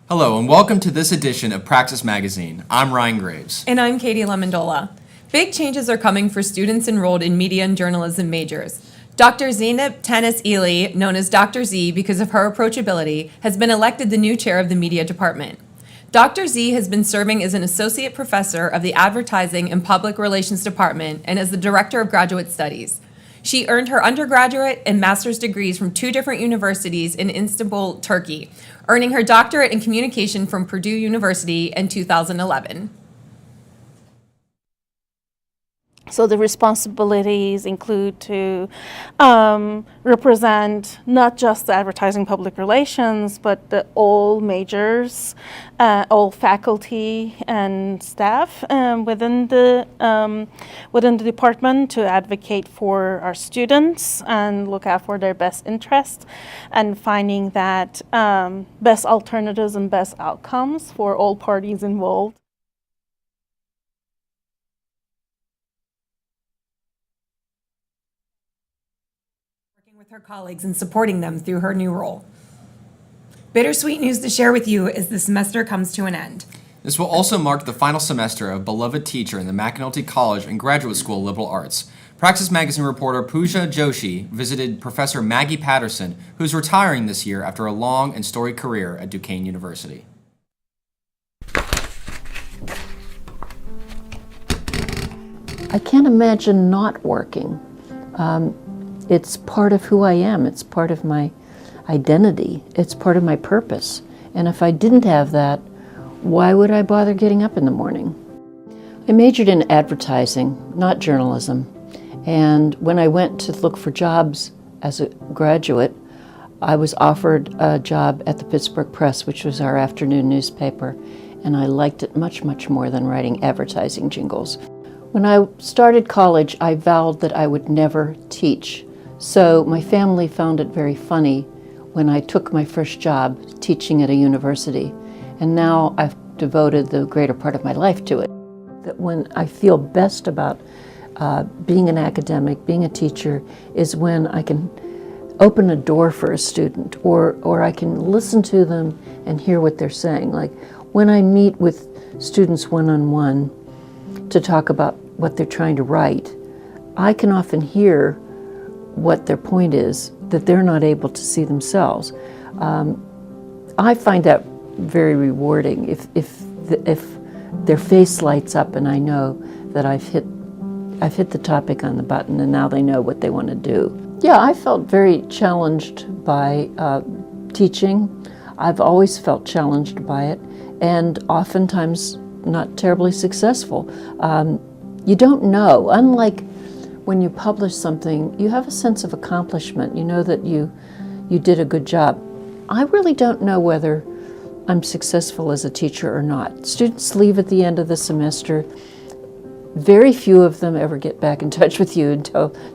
Hello, and welcome to this edition of Praxis Magazine. I'm Ryan Graves. And I'm Katie Lemondola. Big changes are coming for students enrolled in media and journalism majors. Dr. Zeynep Tennis Ely, known as Dr. Z because of her approachability, has been elected the new chair of the media department. Dr. Z has been serving as an associate professor of the Advertising and Public Relations Department and as the director of graduate studies. She earned her undergraduate and master's degrees from two different universities in Istanbul, Turkey, earning her doctorate in communication from Purdue University in 2011. So the responsibilities include to represent not just the advertising public relations, but all majors, all faculty and staff within the department to advocate for our students and look out for their best interests and finding that best alternatives and best outcomes for all parties involved. With her colleagues and supporting them through her new role. Bittersweet news to share with you as the semester comes to an end. This will also mark the final semester of beloved teacher in the McAnulty College and Graduate School of Liberal Arts. Praxis Magazine reporter Pooja Joshi visited Professor Maggie Patterson, who's retiring this year after a long and storied career at Duquesne University. I can't imagine not working. It's part of who I am. It's part of my identity. It's part of my purpose. And if I didn't have that, why would I bother getting up in the morning? I majored in advertising, not journalism. And when I went to look for jobs as a graduate, I was offered a job at the Pittsburgh Press, which was our afternoon newspaper. And I liked it much, much more than writing advertising jingles. When I started college, I vowed that I would never teach. So my family found it very funny when I took my first job teaching at a university. And now I've devoted the greater part of my life to it. That when I feel best about being an academic, being a teacher, is when I can open a door for a student or I can listen to them and hear what they're saying. Like when I meet with students one-on-one to talk about what they're trying to write, I can often hear what their point is that they're not able to see themselves. I find that very rewarding if their face lights up and I know that I've hit the topic on the button and now they know what they want to do. Yeah, I felt very challenged by teaching. I've always felt challenged by it and oftentimes not terribly successful. You don't know, unlike when you publish something, you have a sense of accomplishment. You know that you did a good job. I really don't know whether I'm successful as a teacher or not. Students leave at the end of the semester. Very few of them ever get back in touch with you and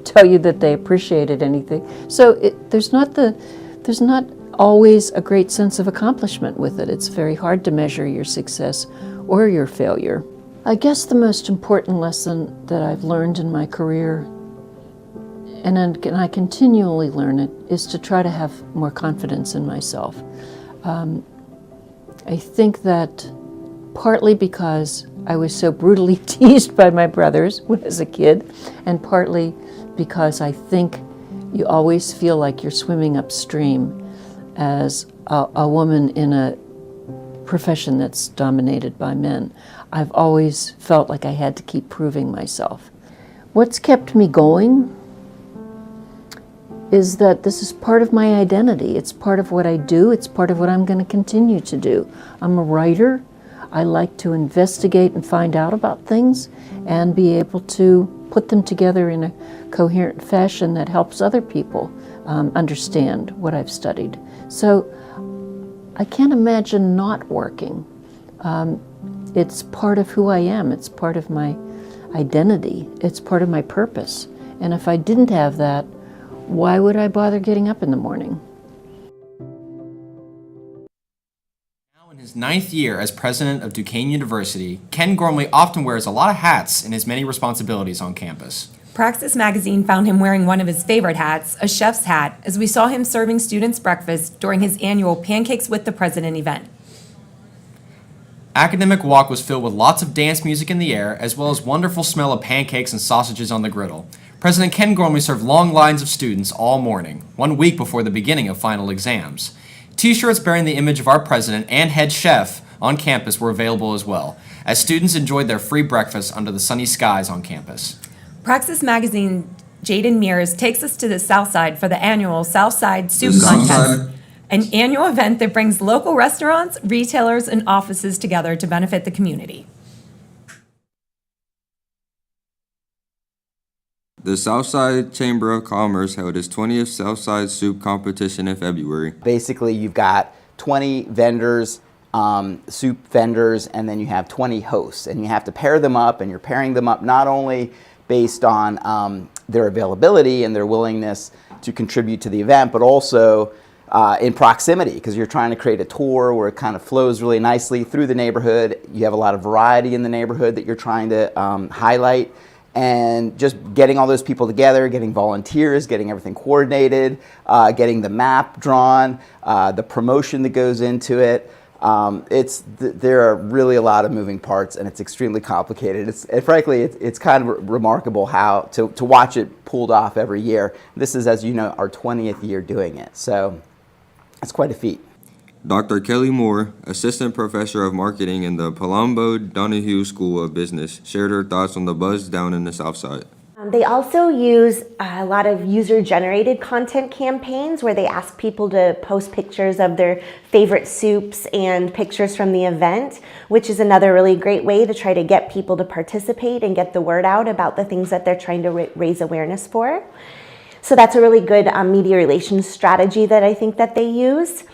tell you that they appreciated anything. So there's not always a great sense of accomplishment with it. It's very hard to measure your success or your failure. I guess the most important lesson that I've learned in my career, and I continually learn it, is to try to have more confidence in myself. I think that partly because I was so brutally teased by my brothers when I was a kid, and partly because I think you always feel like you're swimming upstream as a woman in a profession that's dominated by men. I've always felt like I had to keep proving myself. What's kept me going is that this is part of my identity. It's part of what I do. It's part of what I'm going to continue to do. I'm a writer. I like to investigate and find out about things and be able to put them together in a coherent fashion that helps other people understand what I've studied. So I can't imagine not working. It's part of who I am. It's part of my identity. It's part of my purpose. And if I didn't have that, why would I bother getting up in the morning? Now in his 9th year as president of Duquesne University, Ken Gormley often wears a lot of hats in his many responsibilities on campus. Praxis Magazine found him wearing one of his favorite hats, a chef's hat, as we saw him serving students breakfast during his annual Pancakes with the President event. Academic Walk was filled with lots of dance music in the air, as well as wonderful smell of pancakes and sausages on the griddle. President Ken Gormley served long lines of students all morning, 1 week before the beginning of final exams. T-shirts bearing the image of our president and head chef on campus were available as well, as students enjoyed their free breakfast under the sunny skies on campus. Praxis Magazine Jaden Mears takes us to the South Side for the annual South Side Soup Contest, an annual event that brings local restaurants, retailers, and offices together to benefit the community. The Southside Chamber of Commerce held its 20th Southside Soup Competition in February. Basically, you've got 20 vendors, soup vendors, and then you have 20 hosts. And you have to pair them up, and you're pairing them up not only based on their availability and their willingness to contribute to the event, but also in proximity, because you're trying to create a tour where it kind of flows really nicely through the neighborhood. You have a lot of variety in the neighborhood that you're trying to highlight. And just getting all those people together, getting volunteers, getting everything coordinated, getting the map drawn, the promotion that goes into it. There are really a lot of moving parts, and it's extremely complicated. Frankly, it's kind of remarkable how to watch it pulled off every year. This is, as you know, our 20th year doing it, so it's quite a feat. Dr. Kelly Moore, Assistant Professor of Marketing in the Palumbo Donahue School of Business, shared her thoughts on the buzz down in the South Side. They also use a lot of user-generated content campaigns where they ask people to post pictures of their favorite soups and pictures from the event, which is another really great way to try to get people to participate and get the word out about the things that they're trying to raise awareness for. So that's a really good media relations strategy that I think that they use.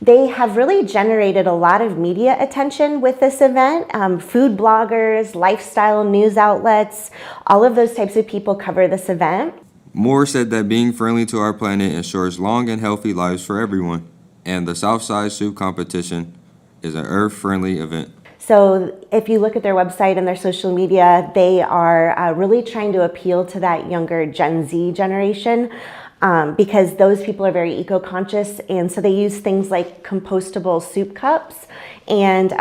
They have really generated a lot of media attention with this event. Food bloggers, lifestyle news outlets, all of those types of people cover this event. Moore said that being friendly to our planet ensures long and healthy lives for everyone, and the Southside Soup Competition is an earth-friendly event. So if you look at their website and their social media, they are really trying to appeal to that younger Gen Z generation. Because those people are very eco-conscious, and so they use things like compostable soup cups and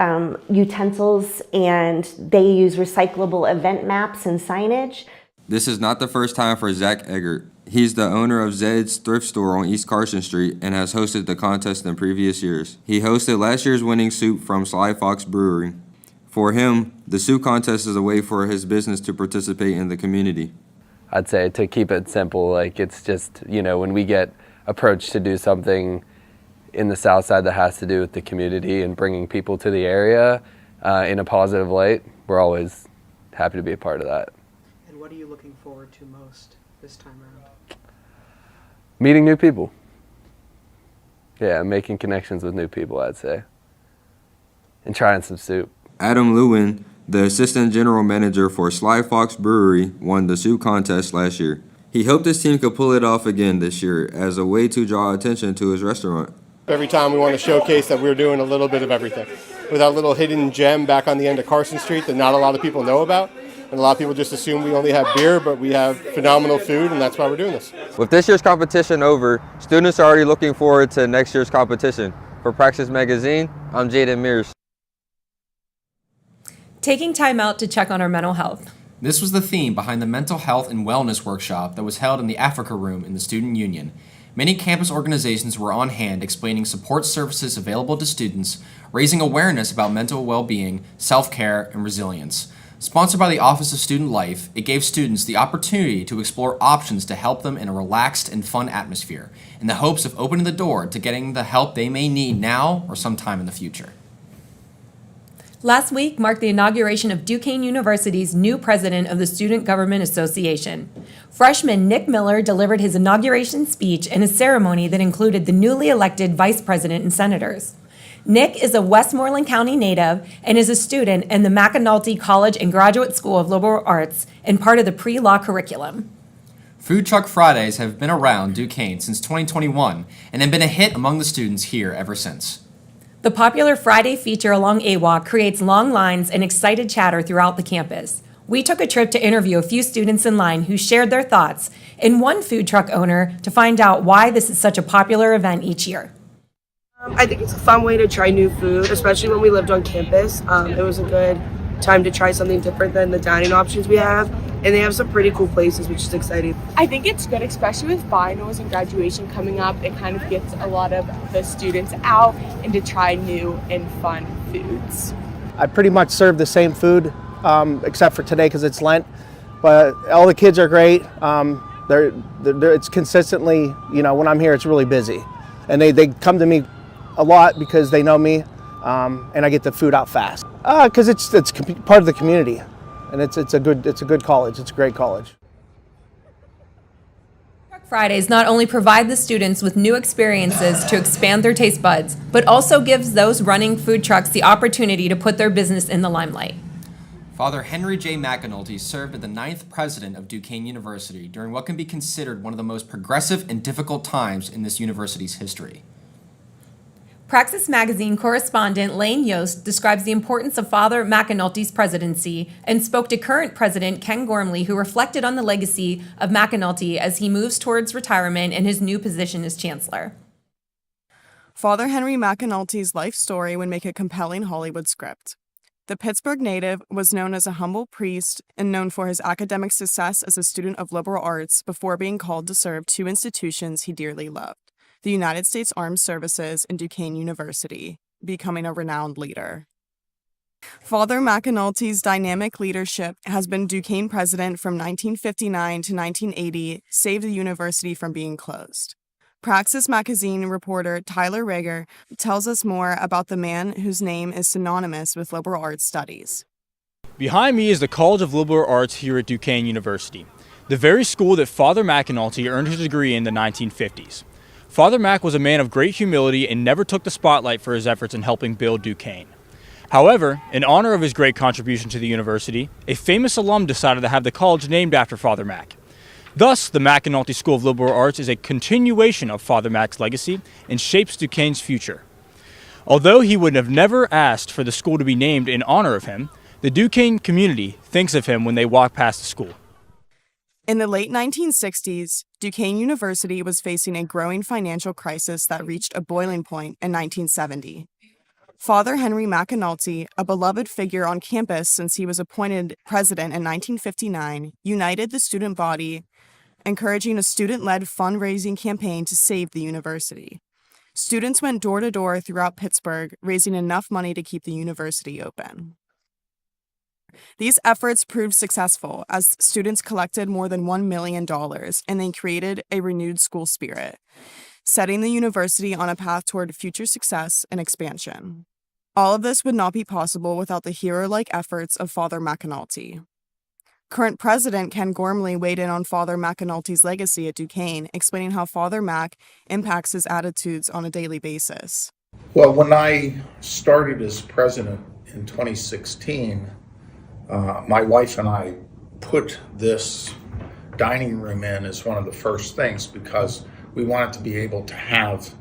utensils, and they use recyclable event maps and signage. This is not the first time for Zach Eggert. He's the owner of Zed's thrift store on East Carson Street and has hosted the contest in previous years. He hosted last year's winning soup from Sly Fox Brewery. For him, the soup contest is a way for his business to participate in the community. I'd say to keep it simple, like it's just, when we get approached to do something in the South Side that has to do with the community and bringing people to the area in a positive light, we're always happy to be a part of that. And what are you looking forward to most this time around? Meeting new people. Yeah, making connections with new people, I'd say. And trying some soup. Adam Lewin, the assistant general manager for Sly Fox Brewery, won the soup contest last year. He hoped his team could pull it off again this year as a way to draw attention to his restaurant. Every time we want to showcase that we're doing a little bit of everything. With that little hidden gem back on the end of Carson Street that not a lot of people know about. And a lot of people just assume we only have beer, but we have phenomenal food, and that's why we're doing this. With this year's competition over, students are already looking forward to next year's competition. For Praxis Magazine, I'm Jaden Mears. Taking time out to check on our mental health. This was the theme behind the Mental Health and Wellness Workshop that was held in the Africa Room in the Student Union. Many campus organizations were on hand explaining support services available to students, raising awareness about mental well-being, self-care, and resilience. Sponsored by the Office of Student Life, it gave students the opportunity to explore options to help them in a relaxed and fun atmosphere, in the hopes of opening the door to getting the help they may need now or sometime in the future. Last week marked the inauguration of Duquesne University's new president of the Student Government Association. Freshman Nick Miller delivered his inauguration speech in a ceremony that included the newly elected vice president and senators. Nick is a Westmoreland County native and is a student in the McAnulty College and Graduate School of Liberal Arts and part of the pre-law curriculum. Food Truck Fridays have been around Duquesne since 2021 and have been a hit among the students here ever since. The popular Friday feature along AWA creates long lines and excited chatter throughout the campus. We took a trip to interview a few students in line who shared their thoughts and one food truck owner to find out why this is such a popular event each year. I think it's a fun way to try new food, especially when we lived on campus. It was a good time to try something different than the dining options we have, and they have some pretty cool places, which is exciting. I think it's good, especially with finals and graduation coming up. It kind of gets a lot of the students out and to try new and fun foods. I pretty much serve the same food, except for today because it's Lent, but all the kids are great. It's consistently, when I'm here, it's really busy, and they come to me a lot because they know me, and I get the food out fast. Because it's part of the community, and it's a good college. It's a great college. Fridays not only provide the students with new experiences to expand their taste buds, but also gives those running food trucks the opportunity to put their business in the limelight. Father Henry J. McAnulty served as the 9th president of Duquesne University during what can be considered one of the most progressive and difficult times in this university's history. Praxis Magazine correspondent Lane Yost describes the importance of Father McAnulty's presidency and spoke to current president Ken Gormley, who reflected on the legacy of McAnulty as he moves towards retirement and his new position as chancellor. Father Henry McAnulty's life story would make a compelling Hollywood script. The Pittsburgh native was known as a humble priest and known for his academic success as a student of liberal arts before being called to serve two institutions he dearly loved: the United States Armed Services and Duquesne University, becoming a renowned leader. Father McAnulty's dynamic leadership has been Duquesne president from 1959 to 1980, saved the university from being closed. Praxis Magazine reporter Tyler Rager tells us more about the man whose name is synonymous with liberal arts studies. Behind me is the College of Liberal Arts here at Duquesne University, the very school that Father McAnulty earned his degree in the 1950s. Father Mac was a man of great humility and never took the spotlight for his efforts in helping build Duquesne. However, in honor of his great contribution to the university, a famous alum decided to have the college named after Father Mac. Thus, the McAnulty School of Liberal Arts is a continuation of Father Mac's legacy and shapes Duquesne's future. Although he would have never asked for the school to be named in honor of him, the Duquesne community thinks of him when they walk past the school. In the late 1960s, Duquesne University was facing a growing financial crisis that reached a boiling point in 1970. Father Henry McAnulty, a beloved figure on campus since he was appointed president in 1959, united the student body, encouraging a student-led fundraising campaign to save the university. Students went door to door throughout Pittsburgh, raising enough money to keep the university open. These efforts proved successful as students collected more than $1 million, and they created a renewed school spirit, setting the university on a path toward future success and expansion. All of this would not be possible without the hero-like efforts of Father McAnulty. Current President Ken Gormley weighed in on Father McAnulty's legacy at Duquesne, explaining how Father Mac impacts his attitudes on a daily basis. Well, when I started as president in 2016, my wife and I put this dining room in as one of the first things because we wanted to be able to have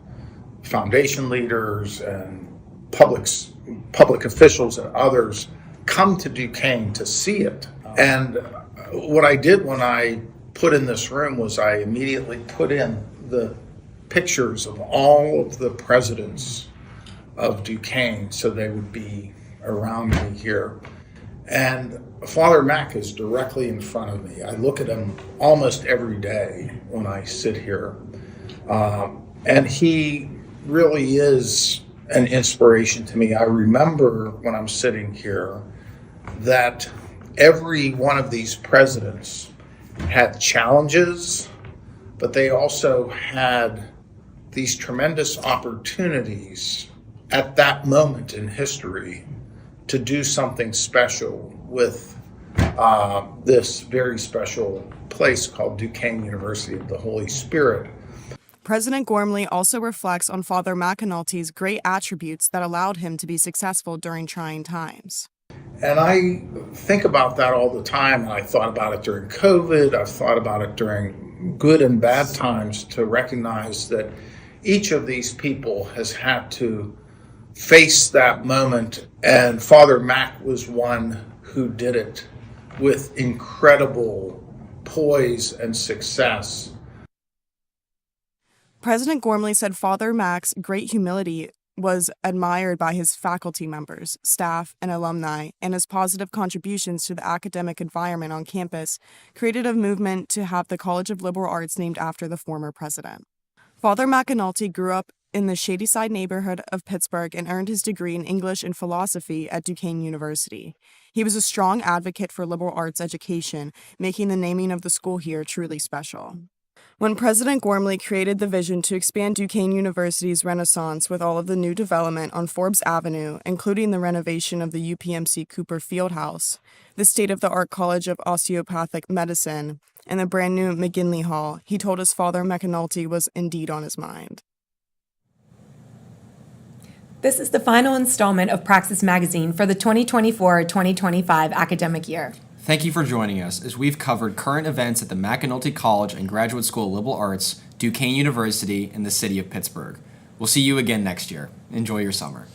foundation leaders and public officials and others come to Duquesne to see it. And what I did when I put in this room was I immediately put in the pictures of all of the presidents of Duquesne so they would be around me here. And Father Mac is directly in front of me. I look at him almost every day when I sit here. And he really is an inspiration to me. I remember when I'm sitting here that every one of these presidents had challenges, but they also had these tremendous opportunities at that moment in history to do something special with this very special place called Duquesne University of the Holy Spirit. President Gormley also reflects on Father McAnulty's great attributes that allowed him to be successful during trying times. And I think about that all the time, and I thought about it during COVID, I've thought about it during good and bad times, to recognize that each of these people has had to face that moment, and Father Mac was one who did it with incredible poise and success. President Gormley said Father Mac's great humility was admired by his faculty members, staff, and alumni, and his positive contributions to the academic environment on campus created a movement to have the College of Liberal Arts named after the former president. Father McAnulty grew up in the Shadyside neighborhood of Pittsburgh and earned his degree in English and philosophy at Duquesne University. He was a strong advocate for liberal arts education, making the naming of the school here truly special. When President Gormley created the vision to expand Duquesne University's Renaissance with all of the new development on Forbes Avenue, including the renovation of the UPMC Cooper Fieldhouse, the state-of-the-art College of Osteopathic Medicine, and the brand-new McGinley Hall, he told us Father McAnulty was indeed on his mind. This is the final installment of Praxis Magazine for the 2024-2025 academic year. Thank you for joining us as we've covered current events at the McAnulty College and Graduate School of Liberal Arts, Duquesne University, and the city of Pittsburgh. We'll see you again next year. Enjoy your summer.